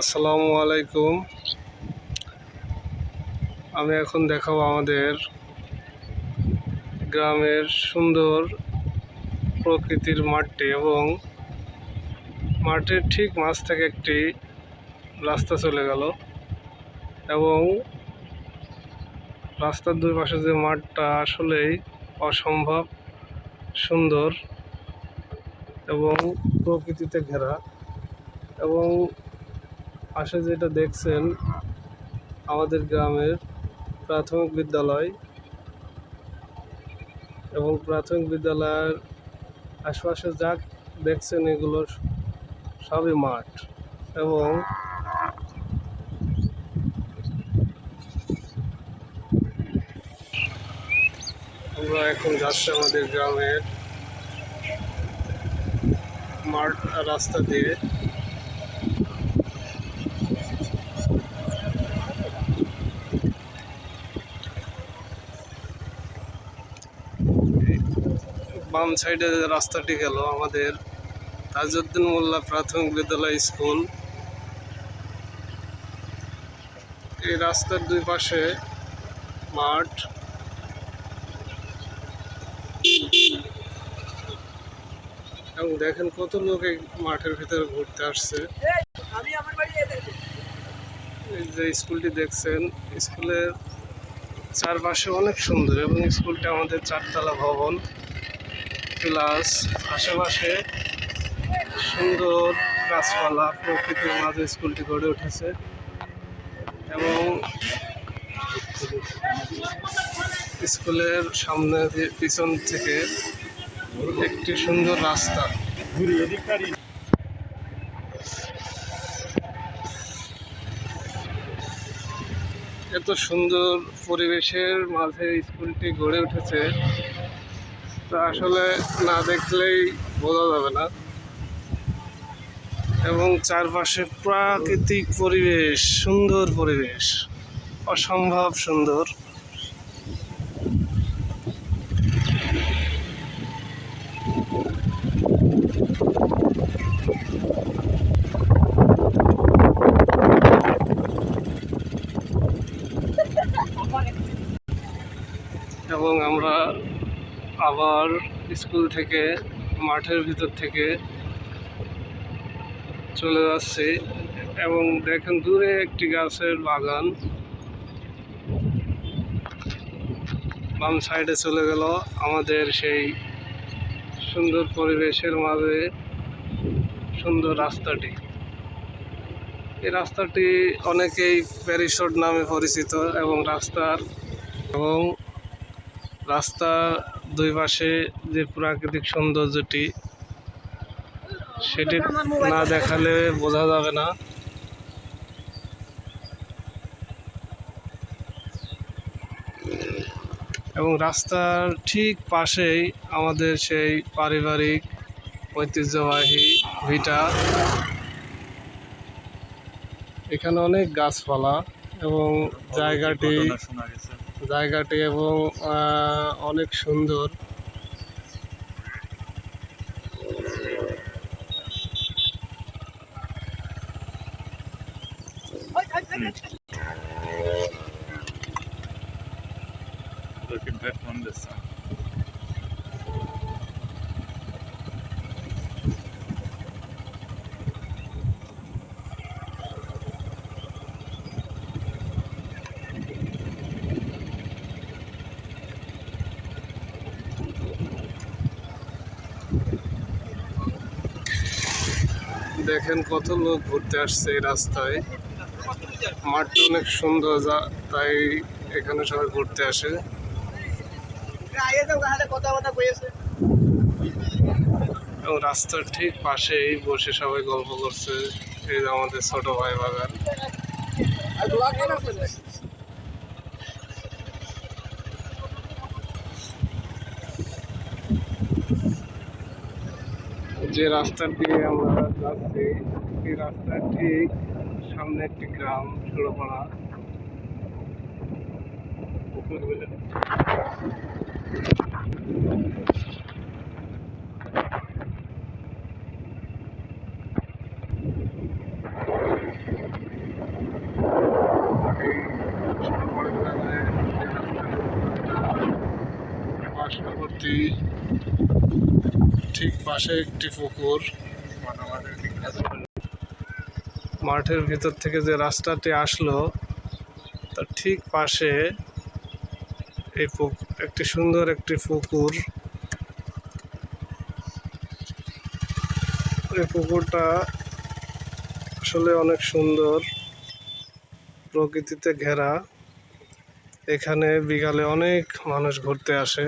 আসসালামু আলাইকুম। আমি এখন দেখাবো আমাদের গ্রামের সুন্দর প্রকৃতির মাঠটি, এবং মাঠের ঠিক মাঝ থেকে একটি রাস্তা চলে গেল, এবং রাস্তার দুই পাশে যে মাঠটা আসলেই অসম্ভব সুন্দর এবং প্রকৃতিতে ঘেরা। এবং পাশে যেটা দেখছেন আমাদের গ্রামের প্রাথমিক বিদ্যালয়, এবং প্রাথমিক বিদ্যালয়ের আশপাশে যা দেখছেন এগুলো সবই মাঠ। এবং আমরা এখন যাচ্ছি আমাদের গ্রামের মাঠ রাস্তা দিয়ে। বাম সাইডে যে রাস্তাটি গেল আমাদের তাজউদ্দিন মোল্লা প্রাথমিক বিদ্যালয় স্কুল, এই রাস্তার দুই পাশে মাঠ। এবং দেখেন কত লোক এই মাঠের ভিতরে ঘুরতে আসছে। এই যে স্কুলটি দেখছেন, স্কুলের চারপাশে অনেক সুন্দর, এবং স্কুলটা আমাদের 4তলা ভবন, প্লাস আশেপাশে সুন্দর গাছপালা, প্রকৃতির মাঝে স্কুলটি গড়ে উঠেছে। এবং স্কুলের সামনে পিছন থেকে একটি সুন্দর রাস্তা। এত সুন্দর পরিবেশের মাঝে স্কুলটি গড়ে উঠেছে, তা আসলে না দেখলেই বোঝা যাবে না। এবং চারপাশে প্রাকৃতিক পরিবেশ, সুন্দর পরিবেশ, অসম্ভব সুন্দর। এবং আমরা আবার স্কুল থেকে মাঠের ভিতর থেকে চলে যাচ্ছি, এবং দেখেন দূরে একটি গাছের বাগান। বাম সাইডে চলে গেল আমাদের সেই সুন্দর পরিবেশের মাঝে সুন্দর রাস্তাটি। এই রাস্তাটি অনেকেই প্যারিস রোড নামে পরিচিত, এবং রাস্তার দুই পাশে যে প্রাকৃতিক সৌন্দর্যটি, সেটি না দেখালে বোঝা যাবে না। এবং রাস্তার ঠিক পাশেই আমাদের সেই পারিবারিক ঐতিহ্যবাহী ভিটা। এখানে অনেক গাছপালা, এবং জায়গাটি এবং অনেক সুন্দর। দেখেন কত লোক ঘুরতে আসছে এই রাস্তায়। মাঠটা অনেক সুন্দর, তাই এখানে সবাই ঘুরতে আসে। এবং রাস্তার ঠিক পাশেই বসে সবাই গল্প করছে। এই যে আমাদের ছোট ভাই বাগান। যে রাস্তা দিয়ে আমরা যাচ্ছি, এই রাস্তার ঠিক সামনে একটি গ্রাম, ষোড়পাড়া। পাশে একটি পুকুর। মাঠের ভিতর থেকে যে রাস্তাটি আসলো তার ঠিক পাশে এই একটি সুন্দর একটি পুকুর। এই পুকুরটা আসলে অনেক সুন্দর, প্রকৃতিতে ঘেরা। এখানে বিকালে অনেক মানুষ ঘুরতে আসে,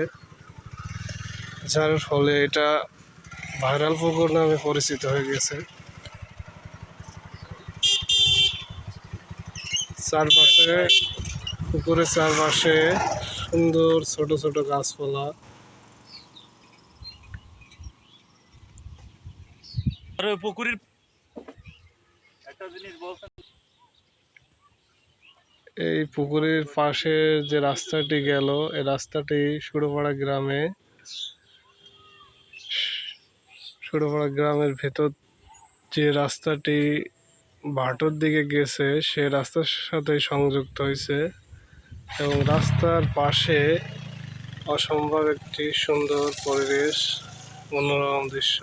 যার ফলে এটা ভাইরাল পুকুর নামে পরিচিত হয়ে গেছে। চারপাশে, পুকুরের চারপাশে সুন্দর ছোট ছোট গাছপালা। পুকুরের একটা জিনিস বলছেন, এই পুকুরের পাশে যে রাস্তাটি গেল, এই রাস্তাটি সুড়োপাড়া গ্রামের ভেতর যে রাস্তাটি ভাটোর দিকে গেছে সে রাস্তার সাথে সংযুক্ত হয়েছে, এবং রাস্তার পাশে অসম্ভব একটি সুন্দর পরিবেশ, মনোরম দৃশ্য।